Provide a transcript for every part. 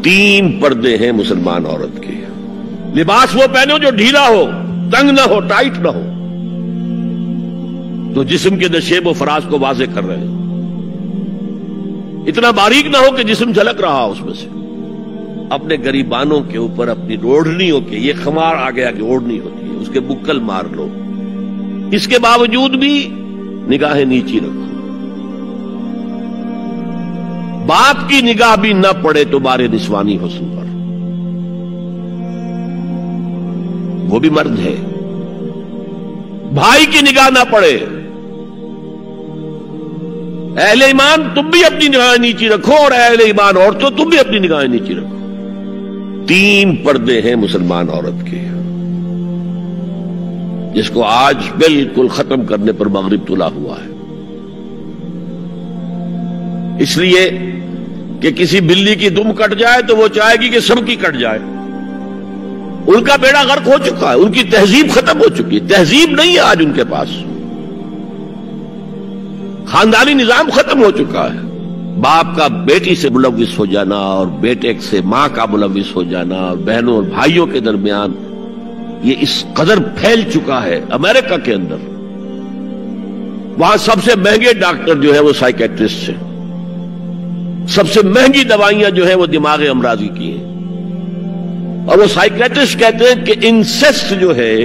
3 پردے ہیں مسلمان عورت کے. لباس وہ پہنو جو ڈھیلا ہو، تنگ نہ ہو، ٹائٹ نہ ہو، تو جسم کے نشیب و فراز کو واضح کر رہے ہیں. اتنا باریک نہ ہو کہ جسم جھلک رہا اس میں سے. اپنے گریبانوں کے اوپر اپنی اوڑھنیوں کے، یہ خمار آ گیا کہ اوڑھنی ہوتی ہے، اس کے بکل مار لو. اس کے باوجود بھی نگاہیں نیچی رکھو. باپ کی نگاہ بھی نہ پڑے تو بارے نسوانی حسن پر، وہ بھی مرد ہے. بھائی کی نگاہ نہ پڑے. اہل ایمان تم بھی اپنی نگاہیں نیچی رکھو، اور اہل ایمان عورتوں تم بھی اپنی نگاہیں نیچی رکھو. 3 پردے ہیں مسلمان عورت کے، جس کو آج بالکل ختم کرنے پر مغرب تلا ہوا ہے. اس لیے کہ کسی بلی کی دم کٹ جائے تو وہ چاہے گی کہ سب کی کٹ جائے. ان کا بیڑا غرق ہو چکا ہے، ان کی تہذیب ختم ہو چکی ہے. تہذیب نہیں ہے آج ان کے پاس. خاندانی نظام ختم ہو چکا ہے. باپ کا بیٹی سے ملوث ہو جانا، اور بیٹے سے ماں کا ملوث ہو جانا، اور بہنوں اور بھائیوں کے درمیان یہ اس قدر پھیل چکا ہے. امریکہ کے اندر وہاں سب سے مہنگے ڈاکٹر جو ہے وہ سائیکیٹرسٹ ہیں. سب سے مہنگی دوائیاں جو ہیں وہ دماغ امراضی کی ہیں. اور وہ سائیکیٹرسٹ کہتے ہیں کہ انسیسٹ جو ہے،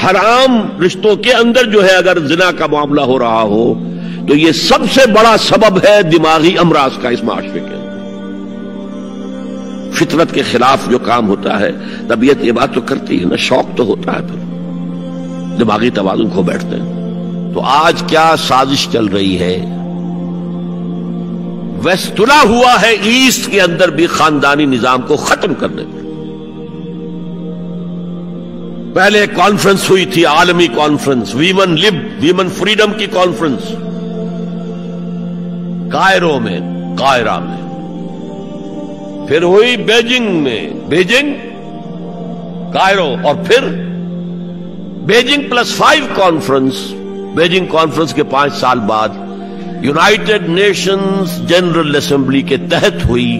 حرام رشتوں کے اندر جو ہے اگر زنا کا معاملہ ہو رہا ہو تو یہ سب سے بڑا سبب ہے دماغی امراض کا اس معاشرے کے اندر. فطرت کے خلاف جو کام ہوتا ہے، طبیعت یہ بات تو کرتی ہے نا، شوق تو ہوتا ہے، پھر دماغی توازن کھو بیٹھتے ہیں. تو آج کیا سازش چل رہی ہے؟ ویسٹ تلا ہوا ہے ایسٹ کے اندر بھی خاندانی نظام کو ختم کرنے پر. پہلے ایک کانفرنس ہوئی تھی، عالمی کانفرنس، ویمن لب، ویمن فریڈم کی کانفرنس کائرو میں، قاہرہ میں. پھر ہوئی بیجنگ میں، بیجنگ، کائرو، اور پھر بیجنگ +5 کانفرنس. بیجنگ کانفرنس کے 5 سال بعد یونائٹڈ نیشنز جنرل اسمبلی کے تحت ہوئی.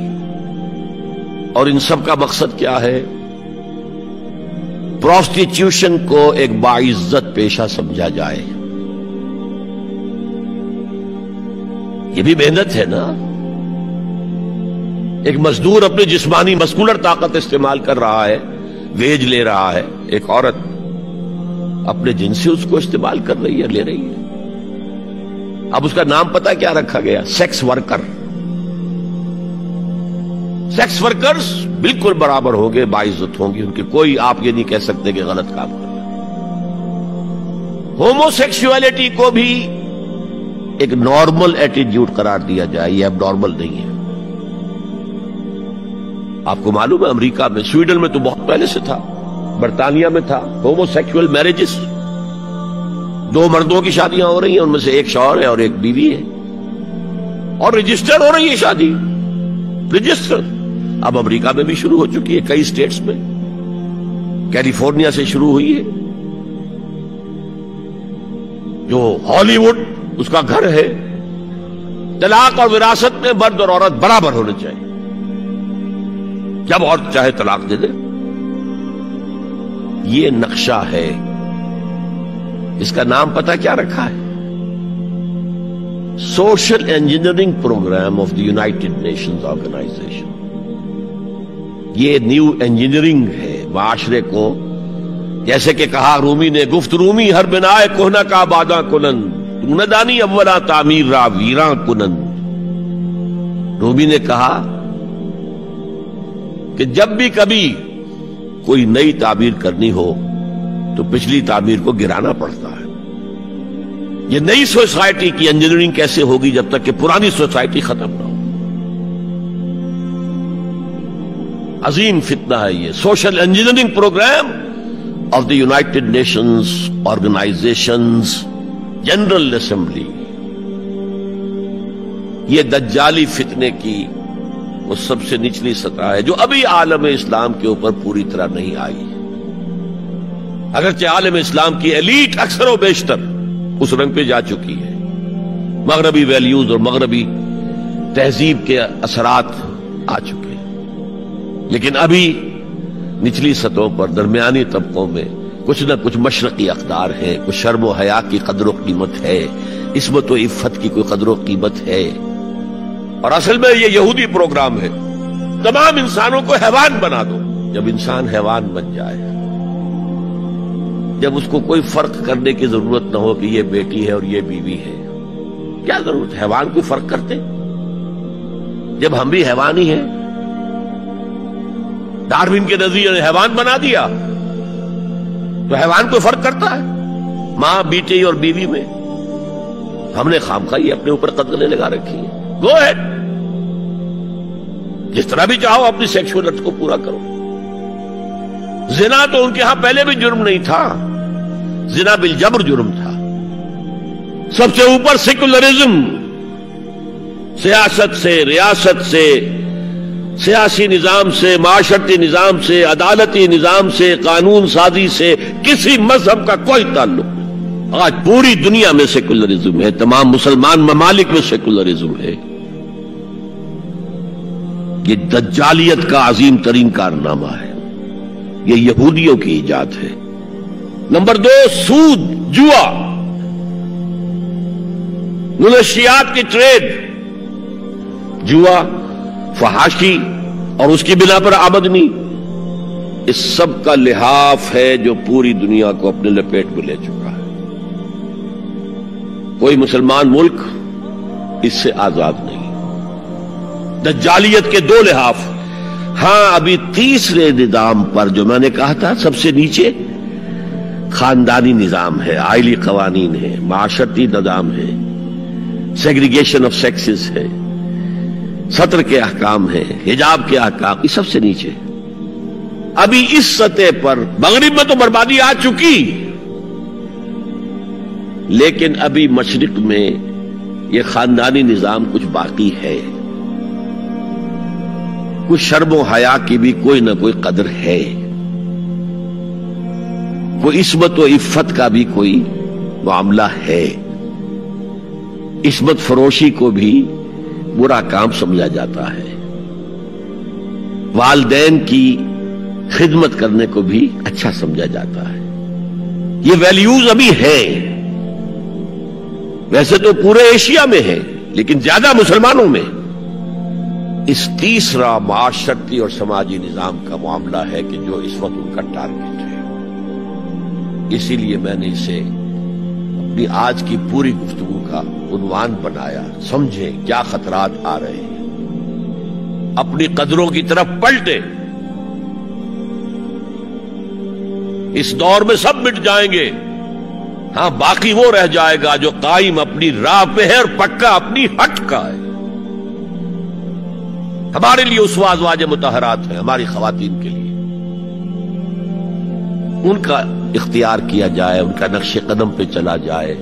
اور ان سب کا مقصد کیا ہے؟ پروسٹیٹیوشن کو ایک باعزت پیشہ سمجھا جائے. یہ بھی محنت ہے نا. ایک مزدور اپنی جسمانی مسکولر طاقت استعمال کر رہا ہے، ویج لے رہا ہے. ایک عورت اپنے جن سے اس کو استعمال کر رہی ہے، لے رہی ہے. اب اس کا نام پتہ کیا رکھا گیا؟ Sex worker. سیکس ورکرز بالکل برابر ہوں گے، باعزت ہوں گے. ان کے کوئی آپ یہ نہیں کہہ سکتے کہ غلط کام کر رہے. ہومو سیکسولیٹی کو بھی ایک نارمل ایٹیٹیوڈ قرار دیا جائے، یہ اب نارمل نہیں ہے. آپ کو معلوم ہے امریکہ میں، سویڈن میں تو بہت پہلے سے تھا، برطانیہ میں تھا. ہومو سیکسول میرجز، 2 مردوں کی شادیاں ہو رہی ہیں، ان میں سے ایک شوہر ہے اور ایک بیوی ہے، اور رجسٹر ہو رہی ہے شادی، رجسٹر. اب امریکہ میں بھی شروع ہو چکی ہے، کئی اسٹیٹس میں. کیلیفورنیا سے شروع ہوئی ہے، جو ہالی ووڈ اس کا گھر ہے. طلاق اور وراثت میں مرد اور عورت برابر ہونے چاہیے. جب عورت چاہے طلاق دے دے. یہ نقشہ ہے. اس کا نام پتہ کیا رکھا ہے؟ Social engineering programme of the United Nations organisation. یہ نیو انجینئرنگ ہے معاشرے کو. جیسے کہ کہا رومی نے، گفت رومی ہر بنائے کوہنا کا باداں کنن، تو نہ دانی اولا تعمیر را ویراں کنن. رومی نے کہا کہ جب بھی کبھی کوئی نئی تعمیر کرنی ہو تو پچھلی تعمیر کو گرانا پڑتا ہے. یہ نئی سوسائٹی کی انجینئرنگ کیسے ہوگی جب تک کہ پرانی سوسائٹی ختم نہ ہو؟ عظیم فتنہ ہے یہ. Social engineering programme of the United Nations organisations general assembly. یہ دجالی فتنے کی وہ سب سے نچلی سطح ہے جو ابھی عالم اسلام کے اوپر پوری طرح نہیں آئی. اگرچہ عالم اسلام کی ایلیٹ اکثر و بیشتر اس رنگ پہ جا چکی ہے. مغربی ویلیوز اور مغربی تہذیب کے اثرات آ چکے ہیں. لیکن ابھی نچلی سطحوں پر درمیانی طبقوں میں کچھ نہ کچھ مشرقی اقدار ہیں، کچھ شرم و حیا کی قدر و قیمت ہے، عصمت و عفت کی کوئی قدر و قیمت ہے۔ اور اصل میں یہ یہودی پروگرام ہے، تمام انسانوں کو حیوان بنا دو۔ جب انسان حیوان بن جائے، جب اس کو کوئی فرق کرنے کی ضرورت نہ ہو کہ یہ بیٹی ہے اور یہ بیوی ہے، کیا ضرورت ہے؟ حیوان کو فرق کرتے جب ہم بھی حیوان ہی ہیں۔ ڈارون کے نظریے نے حیوان بنا دیا تو حیوان کو فرق کرتا ہے ماں بیٹی اور بیوی میں؟ ہم نے خامخواہ یہ اپنے اوپر قدغنیں لگا رکھی ہے۔ گو ہیڈ، جس طرح بھی چاہو اپنی سیکشول ارتھ کو پورا کرو۔ زنا تو ان کے ہاں پہلے بھی جرم نہیں تھا، زنا بالجبر جرم تھا۔ سب سے اوپر سیکولرزم، سیاست سے، ریاست سے، سیاسی نظام سے، معاشرتی نظام سے، عدالتی نظام سے، قانون سازی سے کسی مذہب کا کوئی تعلق نہیں۔ آج پوری دنیا میں سیکولرزم ہے، تمام مسلمان ممالک میں سیکولرزم ہے۔ یہ دجالیت کا عظیم ترین کارنامہ ہے، یہ یہودیوں کی ایجاد ہے۔ نمبر 2، سود، جوا، منشیات کی ٹریڈ، جوا، فحاشی اور اس کی بنا پر آمدنی، اس سب کا لحاف ہے جو پوری دنیا کو اپنے لپیٹ میں لے چکا ہے۔ کوئی مسلمان ملک اس سے آزاد نہیں۔ دجالیت کے 2 لحاف۔ ہاں، ابھی تیسرے نظام پر جو میں نے کہا تھا سب سے نیچے خاندانی نظام ہے، عائلی قوانین ہے، معاشرتی نظام ہے، سیگریگیشن آف سیکسز ہے، سطر کے احکام ہیں، حجاب کے احکام، یہ سب سے نیچے۔ ابھی اس سطح پر مغرب میں تو بربادی آ چکی، لیکن ابھی مشرق میں یہ خاندانی نظام کچھ باقی ہے، کچھ شرم و حیا کی بھی کوئی نہ کوئی قدر ہے، کوئی عصمت و عفت کا بھی کوئی معاملہ ہے۔ عصمت فروشی کو بھی برا کام سمجھا جاتا ہے، والدین کی خدمت کرنے کو بھی اچھا سمجھا جاتا ہے۔ یہ ویلیوز ابھی ہیں، ویسے تو پورے ایشیا میں ہے لیکن زیادہ مسلمانوں میں۔ اس تیسرا معاشرتی اور سماجی نظام کا معاملہ ہے کہ جو اس وقت ان کا ٹارگٹ ہے۔ اسی لیے میں نے اسے اپنی آج کی پوری گفتگو کا عنوان بنایا، سمجھیں کیا خطرات آ رہے ہیں، اپنی قدروں کی طرف پلٹے۔ اس دور میں سب مٹ جائیں گے، ہاں باقی وہ رہ جائے گا جو قائم اپنی راہ پہ ہے اور پکا اپنی ہٹ کا ہے۔ ہمارے لیے اسوہ ازواج مطہرات ہیں، ہماری خواتین کے لیے، ان کا اختیار کیا جائے، ان کا نقش قدم پہ چلا جائے۔